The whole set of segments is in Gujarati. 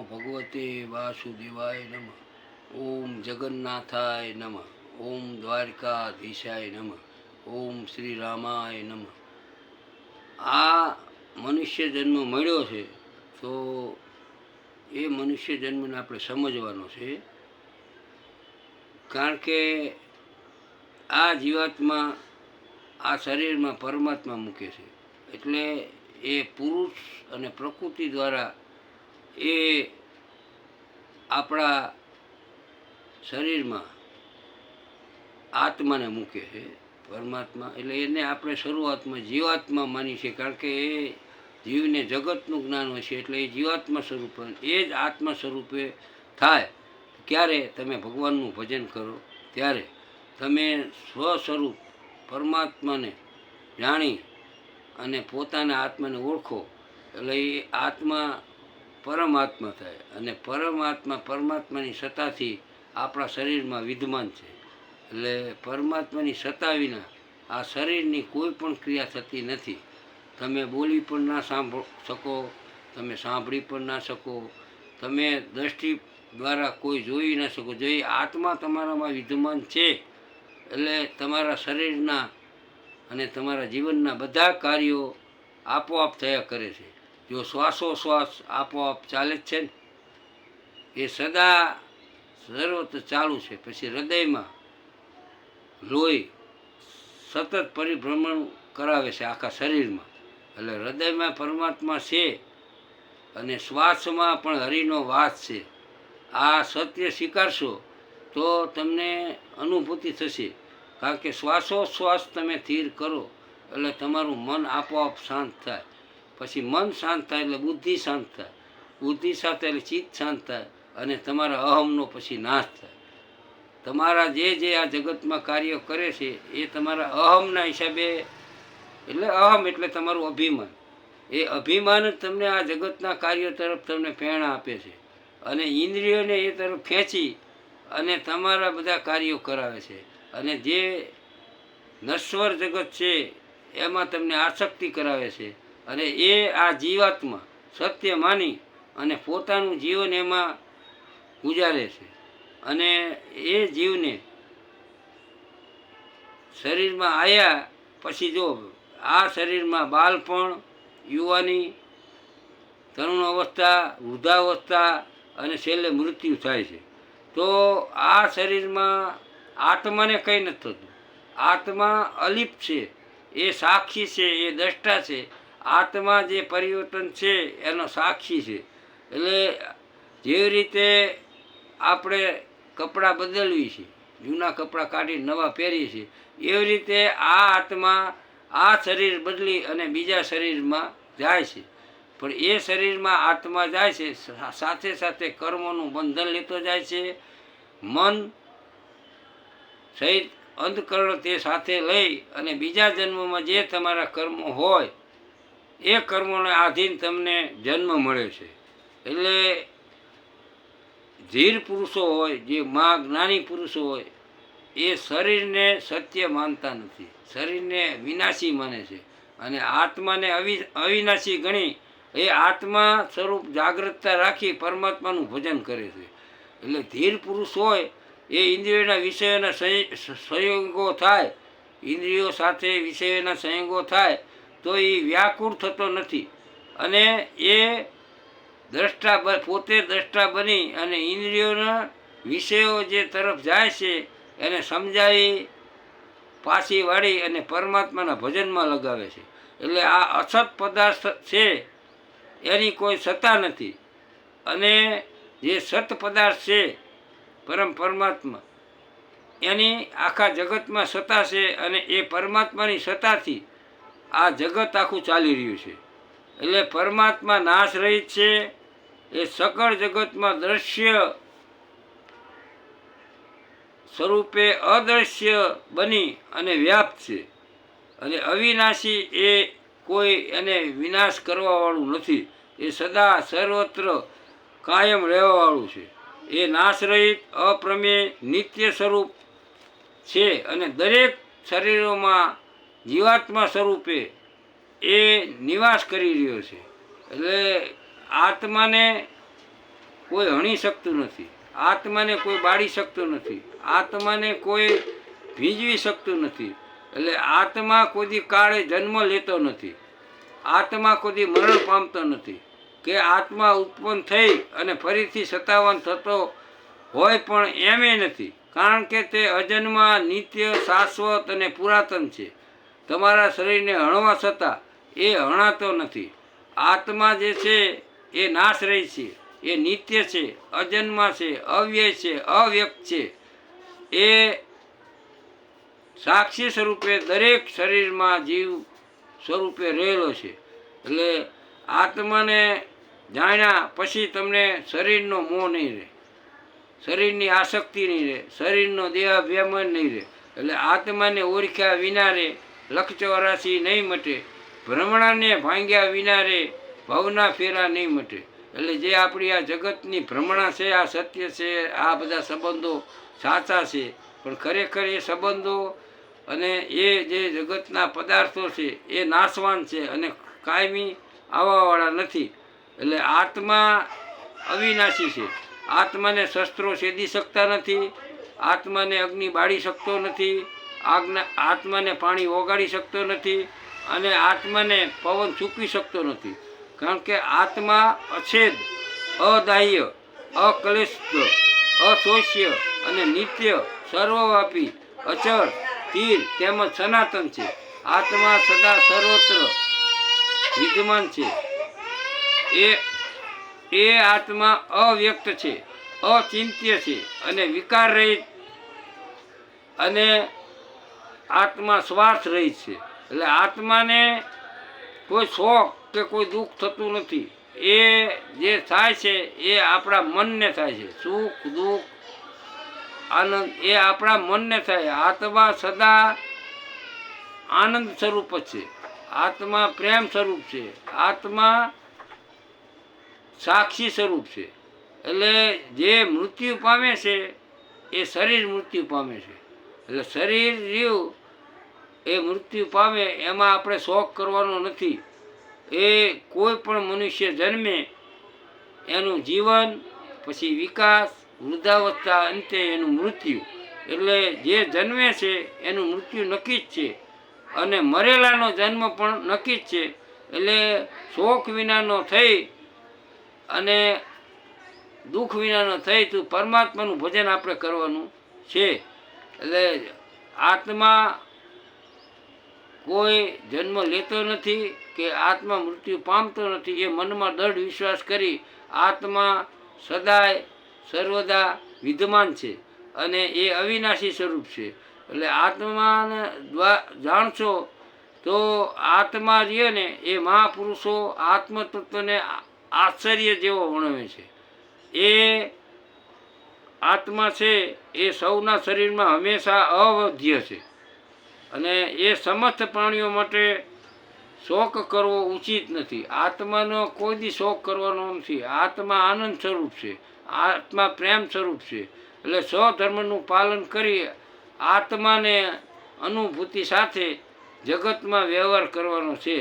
ભગવતે વાસુદેવાય નમઃ. ઓમ જગન્નાથાય નમઃ. ઓમ દ્વારકાધીશાય નમઃ. ઓમ શ્રી રામાય નમઃ. આ મનુષ્ય જન્મ મળ્યો છે તો એ મનુષ્ય જન્મને આપણે સમજવાનો છે. કારણ કે આ જીવાત્મા આ શરીરમાં પરમાત્મા મૂકે છે, એટલે એ પુરુષ અને પ્રકૃતિ દ્વારા એ આપણા શરીરમાં આત્માને મૂકે છે પરમાત્મા. એટલે એને આપણે શરૂઆતમાં જીવાત્મા માની છે, કારણ કે એ જીવને જગતનું જ્ઞાન હોય છે, એટલે એ જીવાત્મા સ્વરૂપે એ જ આત્મા સ્વરૂપે થાય. ક્યારે તમે ભગવાનનું ભજન કરો ત્યારે તમે સ્વ સ્વરૂપ પરમાત્માને જાણી અને પોતાના આત્માને ઓળખો, એટલે એ આત્મા પરમાત્મા થાય. અને પરમાત્મા પરમાત્માની સત્તાથી આપણા શરીરમાં વિદ્યમાન છે. એટલે પરમાત્માની સત્તા વિના આ શરીરની કોઈ પણ ક્રિયા થતી નથી. તમે બોલી પણ ના શકો, તમે સાંભળી પણ ના શકો, તમે દ્રષ્ટિ દ્વારા કોઈ જોઈ ના શકો. જો એ આત્મા તમારામાં વિદ્યમાન છે એટલે તમારા શરીરના અને તમારા જીવનના બધા કાર્યો આપોઆપ થયા કરે છે. જો શ્વાસોશ્વાસ આપોઆપ ચાલે જ છે ને, એ સદા સર્વત્ર ચાલુ છે. પછી હૃદયમાં લોહી સતત પરિભ્રમણ કરાવે છે આખા શરીરમાં, એટલે હૃદયમાં પરમાત્મા છે અને શ્વાસમાં પણ હરિનો વાસ છે. આ સત્ય સ્વીકારશો તો તમને અનુભૂતિ થશે. કારણ કે શ્વાસોશ્વાસ તમે સ્થિર કરો એટલે તમારું મન આપોઆપ શાંત થાય. પછી મન શાંત થાય એટલે બુદ્ધિ શાંત થાય, બુદ્ધિ શાંત એટલે ચિત્ત શાંત થાય, અને તમારા અહમનો પછી નાશ થાય. તમારા જે આ જગતમાં કાર્ય કરે છે એ તમારા અહમના હિસાબે, એટલે અહમ એટલે તમારું અભિમાન. એ અભિમાન જ તમને આ જગતના કાર્યો તરફ તમને પ્રેરણા આપે છે, અને ઇન્દ્રિયોને એ તરફ ખેંચી અને તમારા બધા કાર્યો કરાવે છે. અને જે નશ્વર જગત છે એમાં તમને આસક્તિ કરાવે છે, અને એ આ જીવાત્મા સત્ય માની અને પોતાનું જીવન એમાં ગુજારે છે. અને એ જીવને શરીરમાં આવ્યા પછી જો આ શરીરમાં બાળપણ, યુવાની, તરુણ અવસ્થા, વૃદ્ધાવસ્થા અને છેલ્લે મૃત્યુ થાય છે. તો આ શરીરમાં આત્માને કંઈ નથી થતું. આત્મા અલિપ્ત છે, એ સાક્ષી છે, એ દ્રષ્ટા છે. આત્મા જે પરિવર્તન છે એનો સાક્ષી છે. એટલે જેવી રીતે આપણે કપડાં બદલવી છે, જૂના કપડાં કાઢી નવા પહેરીએ છીએ, એવી રીતે આ આત્મા આ શરીર બદલી અને બીજા શરીરમાં જાય છે. પણ એ શરીરમાં આત્મા જાય છે, સાથે સાથે કર્મોનું બંધન લેતો જાય છે. મન સહિત અંતઃકરણ તે સાથે લઈ અને બીજા જન્મમાં જે તમારા કર્મો હોય એ કર્મોને આધીન તમને જન્મ મળે છે. એટલે ધીર પુરુષો હોય, જે જ્ઞાની પુરુષો હોય, એ શરીરને સત્ય માનતા નથી, શરીરને વિનાશી માને છે. અને આત્માને અવિનાશી ગણી એ આત્મા સ્વરૂપ જાગૃતતા રાખી પરમાત્માનું ભજન કરે છે. એટલે ધીર પુરુષ હોય એ ઇન્દ્રિયોના વિષયોના સંયોગો થાય, ઇન્દ્રિયો સાથે વિષયોના સંયોગો થાય તો એ વ્યાકુળ થતો નથી. અને એ દ્રષ્ટા પોતે દ્રષ્ટા બની અને ઇન્દ્રિયોના વિષયો જે તરફ જાય છે એને સમજાવી પાછી વાળી અને પરમાત્માના ભજનમાં લગાવે છે. એટલે આ અસત પદાર્થ છે એની કોઈ સત્તા નથી, અને જે સત પદાર્થ છે પરમાત્મા એની આખા જગતમાં સત્તા છે. અને એ પરમાત્માની સત્તાથી આ જગત આખું ચાલી રહ્યું છે. એટલે પરમાત્મા નાશ રહિત છે. એ સકળ જગતમાં દ્રશ્ય સ્વરૂપે અદ્રશ્ય બની અને વ્યાપ્ત છે. અને અવિનાશી, એ કોઈ એને વિનાશ કરવાવાળું નથી. એ સદા સર્વત્ર કાયમ રહેવાવાળું છે. એ નાશરહિત, અપ્રમેય, નિત્ય સ્વરૂપ છે. અને દરેક શરીરોમાં જીવાત્મા સ્વરૂપે એ નિવાસ કરી રહ્યો છે. એટલે આત્માને કોઈ હણી શકતું નથી, આત્માને કોઈ બાળી શકતું નથી, આત્માને કોઈ ભીંજવી શકતું નથી. એટલે આત્મા કોઈ કાળે જન્મ લેતો નથી, આત્મા કોઈ મરણ પામતો નથી, કે આત્મા ઉત્પન્ન થઈ અને ફરીથી સતાવન થતો હોય પણ એમે નથી. કારણ કે તે અજન્મા, નિત્ય, શાશ્વત અને પુરાતન છે. તમારા શરીરને હણવા છતાં એ હણાતો નથી. આત્મા જે છે એ નાશરહિત છે, એ નિત્ય છે, અજન્મા છે, અવ્યય છે, અવ્યક્ત છે. એ સાક્ષી સ્વરૂપે દરેક શરીરમાં જીવ સ્વરૂપે રહેલો છે. એટલે આત્માને જાણ્યા પછી તમને શરીરનો મોહ નહીં રહે, શરીરની આસક્તિ નહીં રહે, શરીરનો દેહાભિમાન નહીં રહે. એટલે આત્માને ઓળખ્યા વિના રે લક્ષ 84 નહીં મટે, ભ્રમણાને ભાંગ્યા વિના રે ભવના ફેરા નહીં મટે. એટલે જે આપણી આ જગતની ભ્રમણા છે, આ સત્ય છે, આ બધા સંબંધો સાચા છે, પણ ખરેખર એ સંબંધો અને એ જે જગતના પદાર્થો છે એ નાશવાન છે અને કાયમી આવવાવાળા નથી. એટલે આત્મા અવિનાશી છે. આત્માને શસ્ત્રો છેદી શકતા નથી, આત્માને અગ્નિ બાળી શકતો નથી, આત્માને પાણી ઓગાળી શકતો નથી, અને આત્માને પવન ચૂકવી શકતો નથી. કારણ કે આત્મા અછેદ, અદાહ્ય, અકલેશદ, અશોષ્ય અને નિત્ય, સર્વવ્યાપી, અચળ, સ્થિર તેમજ સનાતન છે. આત્મા સદા સર્વત્ર વિદ્યમાન છે. એ આત્મા અવ્યક્ત છે, અચિંત્ય છે અને વિકાર રહિત, અને આત્મા સ્વાર્થ રહિત છે. એટલે આત્માને કોઈ શોખ કે કોઈ દુઃખ થતું નથી. એ જે થાય છે એ આપણા મનને થાય છે. સુખ, દુઃખ, આનંદ એ આપણા મનને થાય. આત્મા સદા આનંદ સ્વરૂપ જ છે, આત્મા પ્રેમ સ્વરૂપ છે, આત્મા સાક્ષી સ્વરૂપ છે. એટલે જે મૃત્યુ પામે છે એ શરીર મૃત્યુ પામે છે. એટલે શરીર રહ્યું એ મૃત્યુ પામે, એમાં આપણે શોખ કરવાનો નથી. એ કોઈ પણ મનુષ્ય જન્મે એનું જીવન, પછી વિકાસ, વૃદ્ધાવસ્થા, અંતે એનું મૃત્યુ. એટલે જે જન્મે છે એનું મૃત્યુ નક્કી જ છે, અને મરેલાનો જન્મ પણ નક્કી જ છે. એટલે શોખ વિનાનો થઈ અને દુઃખ વિનાનો થઈ તો પરમાત્માનું ભજન આપણે કરવાનું છે. એટલે આત્મા કોઈ જન્મ લેતો નથી કે આત્મા મૃત્યુ પામતો નથી. એ મનમાં દૃઢ વિશ્વાસ કરી આત્મા સદાય સર્વદા વિદ્યમાન છે અને એ અવિનાશી સ્વરૂપ છે. એટલે આત્માને જાણશો તો આત્મા જે ને એ મહાપુરુષો આત્મતત્વને આશ્ચર્ય જેવો વર્ણવે છે. એ આત્મા છે એ સૌના શરીરમાં હંમેશા અવધ્ય છે, અને એ સમસ્ત પ્રાણીઓ માટે શોક કરવો ઉચિત નથી. આત્માનો કોઈ દી શોક કરવાનો નથી. આત્મા આનંદ સ્વરૂપ છે, આત્મા પ્રેમ સ્વરૂપ છે. એટલે સ્વધર્મનું પાલન કરી આત્માને અનુભૂતિ સાથે જગતમાં વ્યવહાર કરવાનો છે.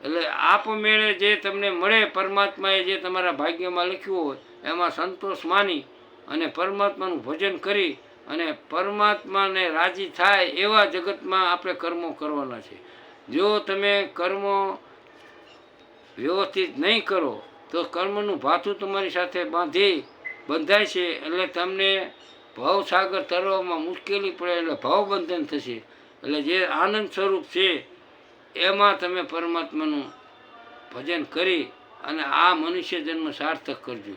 એટલે આપમેળે જે તમને મળે, પરમાત્માએ જે તમારા ભાગ્યમાં લખ્યું હોય એમાં સંતોષ માની અને પરમાત્માનું ભજન કરી અને પરમાત્માને રાજી થાય એવા જગતમાં આપણે કર્મો કરવાના છે. જો તમે કર્મો વ્યવસ્થિત નહીં કરો તો કર્મનું ભાથું તમારી સાથે બંધાય છે. એટલે તમને ભવસાગર તરવામાં મુશ્કેલી પડે, એટલે ભવબંધન થશે. એટલે જે આનંદ સ્વરૂપ છે એમાં તમે પરમાત્માનું ભજન કરી અને આ મનુષ્ય જન્મ સાર્થક કરજો.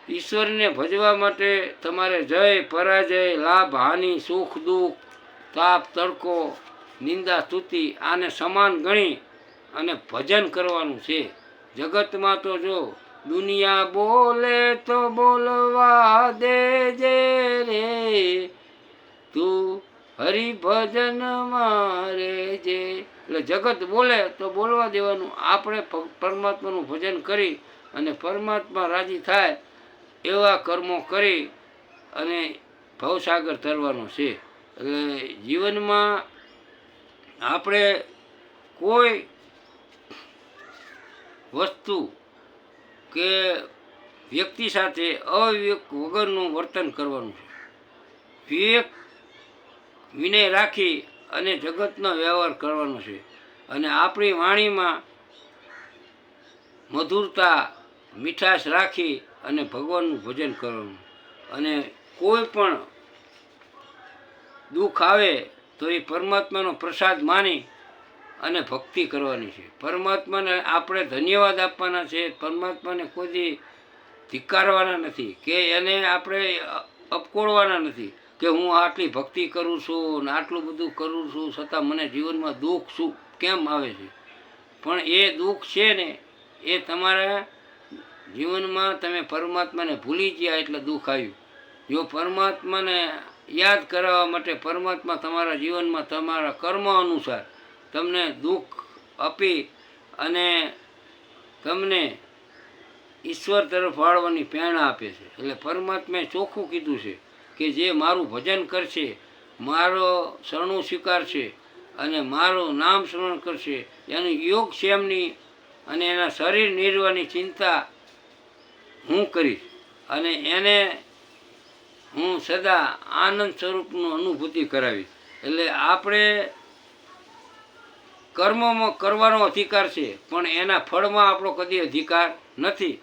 ઈશ્વરને ભજવા માટે તમારે જય પરાજય, લાભ હાનિ, સુખ દુઃખ, તાપ તડકો, નિંદા સ્તુતિ આને સમાન ગણી અને ભજન કરવાનું છે. જગતમાં તો જો દુનિયા બોલે તો બોલવા દેજે રે, તું હરિભજનમાં રહેજે. એટલે જગત બોલે તો બોલવા દેવાનું. આપણે પરમાત્માનું ભજન કરી અને પરમાત્મા રાજી થાય એવા કર્મો કરી અને ભવસાગર તરવાનો છે. એટલે જીવનમાં આપણે કોઈ વસ્તુ કે વ્યક્તિ સાથે અવિવેક વગરનું વર્તન કરવાનું છે. વિવેક વિનય રાખી અને જગતનો વ્યવહાર કરવાનો છે. અને આપણી વાણીમાં મધુરતા મીઠાશ રાખી અને ભગવાનનું ભજન કરવાનું. અને કોઈ પણ દુઃખ આવે તો એ પરમાત્માનો પ્રસાદ માની અને ભક્તિ કરવાની છે. પરમાત્માને આપણે ધન્યવાદ આપવાના છે. પરમાત્માને કોઈ દી ધિક્કારવાના નથી કે એને આપણે અપકોડવાના નથી કે હું આટલી ભક્તિ કરું છું ને આટલું બધું કરું છું છતાં મને જીવનમાં દુઃખ શું કેમ આવે છે. પણ એ દુઃખ છે ને એ તમારા જીવનમાં તમે પરમાત્માને ભૂલી ગયા એટલે દુઃખ આવ્યું. જો પરમાત્માને યાદ કરાવવા માટે પરમાત્મા તમારા જીવનમાં તમારા કર્મ અનુસાર તમને દુઃખ આપી અને તમને ઈશ્વર તરફ વાળવાની પ્રેરણા આપે છે. એટલે પરમાત્માએ ચોખ્ખું કીધું છે કે જે મારું ભજન કરશે, મારો શરણું સ્વીકારશે અને મારું નામ સ્મરણ કરશે એનું યોગ ક્ષેમની અને એના શરીર નિર્વાહની ચિંતા હું કરીશ અને એને હું સદા આનંદ સ્વરૂપનું અનુભૂતિ કરાવીશ. એટલે આપણે કર્મમાં કરવાનો અધિકાર છે પણ એના ફળમાં આપણો કદી અધિકાર નથી.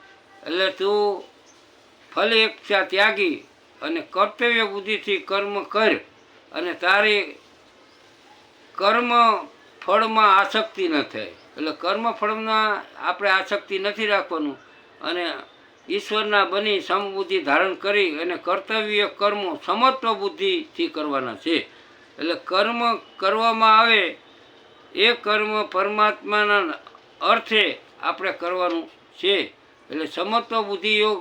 એટલે તું ફલેચ્છા ત્યાગી અને કર્તવ્ય બુદ્ધિથી કર્મ કર અને તારી કર્મ ફળમાં આસક્તિ ન થાય. એટલે કર્મ ફળમાં આપણે આસક્તિ નથી રાખવાનું અને ઈશ્વરના બની સમબુદ્ધિ ધારણ કરી અને કર્તવ્ય કર્મો સમત્વ બુદ્ધિથી કરવાના છે. એટલે કર્મ કરવામાં આવે એ કર્મ પરમાત્માના અર્થે આપણે કરવાનું છે. એટલે સમત્વ બુદ્ધિ યોગ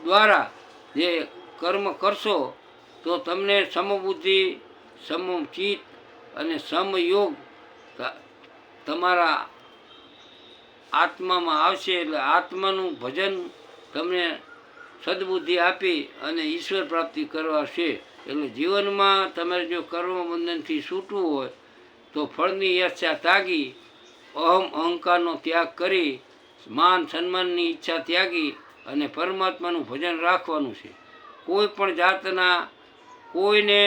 દ્વારા જે કર્મ કરશો તો તમને સમબુદ્ધિ, સમચિત્ત અને સમયોગ તમારા આત્મામાં આવશે. એટલે આત્માનું ભજન તમને સદબુદ્ધિ આપી અને ઈશ્વર પ્રાપ્તિ કરવા છે. એટલે જીવનમાં તમારે જો કર્મબંધનથી છૂટવું હોય તો ફળની ઈચ્છા ત્યાગી, અહંકારનો ત્યાગ કરી, માન સન્માનની ઈચ્છા ત્યાગી અને પરમાત્માનું ભજન રાખવાનું છે. કોઈ પણ જાતના કોઈને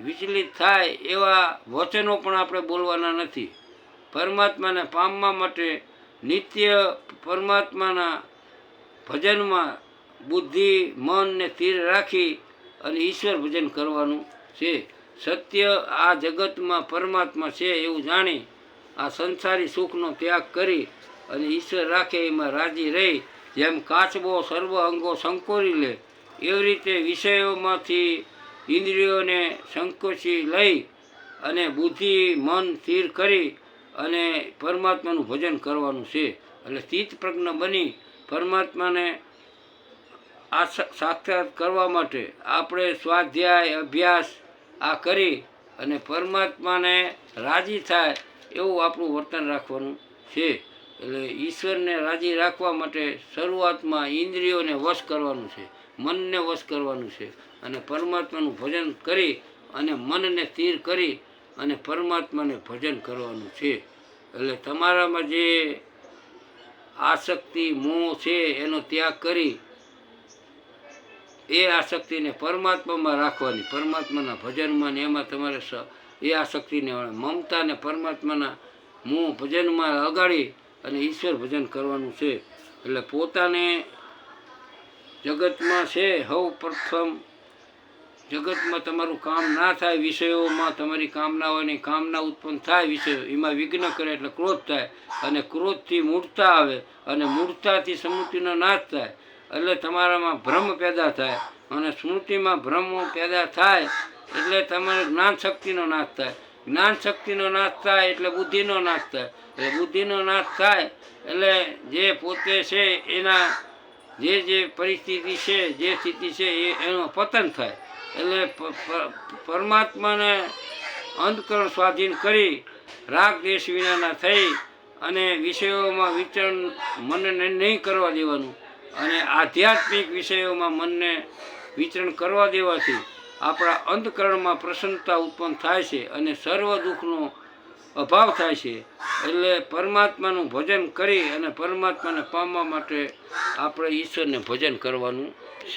વિચલિત થાય એવા વચનો પણ આપણે બોલવાના નથી. પરમાત્માને પામવા માટે નિત્ય પરમાત્માના ભજનમાં બુદ્ધિ મનને સ્થિર રાખી અને ઈશ્વર ભજન કરવાનું છે. સત્ય આ જગતમાં પરમાત્મા છે એવું જાણી આ સંસારી સુખનો ત્યાગ કરી અને ઈશ્વર રાખે એમાં રાજી રહી જેમ કાચબો સર્વ અંગો સંકોરી લે એવી રીતે વિષયોમાંથી ઇન્દ્રિયોને સંકોચી લઈ અને બુદ્ધિ મન સ્થિર કરી અને પરમાત્માનું ભજન કરવાનું છે. એટલે સ્થિત પ્રજ્ઞ બની પરમાત્માને આ સાક્ષાત કરવા માટે આપણે સ્વાધ્યાય અભ્યાસ આ કરી અને પરમાત્માને રાજી થાય એવું આપણું વર્તન રાખવાનું છે. એટલે ઈશ્વરને રાજી રાખવા માટે શરૂઆતમાં ઇન્દ્રિયોને વશ કરવાનું છે, મનને વશ કરવાનું છે અને પરમાત્માનું ભજન કરી અને મનને સ્થિર કરી અને પરમાત્માને ભજન કરવાનું છે. એટલે તમારામાં જે આસક્તિ મોહ છે એનો ત્યાગ કરી એ આસક્તિને પરમાત્મામાં રાખવાની, પરમાત્માના ભજનમાં ને એમાં તમારે એ આસક્તિને મમતાને પરમાત્માના મોહ ભજનમાં અગાડી અને ઈશ્વર ભજન કરવાનું છે. એટલે પોતાને જગતમાં છે સૌ પ્રથમ જગતમાં તમારું કામ ના થાય, વિષયોમાં તમારી કામના હોય ને કામના ઉત્પન્ન થાય વિષયો એમાં વિઘ્ન કરે એટલે ક્રોધ થાય અને ક્રોધથી મૂઢતા આવે અને મૂઢતાથી સ્મૃતિનો નાશ થાય. એટલે તમારામાં ભ્રમ પેદા થાય અને સ્મૃતિમાં ભ્રમ પેદા થાય એટલે તમારે જ્ઞાન શક્તિનો નાશ થાય. જ્ઞાન શક્તિનો નાશ થાય એટલે બુદ્ધિનો નાશ થાય. એટલે બુદ્ધિનો નાશ થાય એટલે જે પોતે છે એના જે પરિસ્થિતિ છે જે સ્થિતિ છે એનું પતન થાય. એટલે પરમાત્માને અંતકરણ સ્વાધીન કરી રાગ દ્વેષ વિનાના થઈ અને વિષયોમાં વિચરણ મનને નહીં કરવા દેવાનું અને આધ્યાત્મિક વિષયોમાં મનને વિચરણ કરવા દેવાથી આપણા અંતકરણમાં પ્રસન્નતા ઉત્પન્ન થાય છે અને સર્વ દુઃખનો અભાવ થાય છે. એટલે પરમાત્માનું ભજન કરી અને પરમાત્માને પામવા માટે આપણે ઈશ્વરને ભજન કરવાનું છે.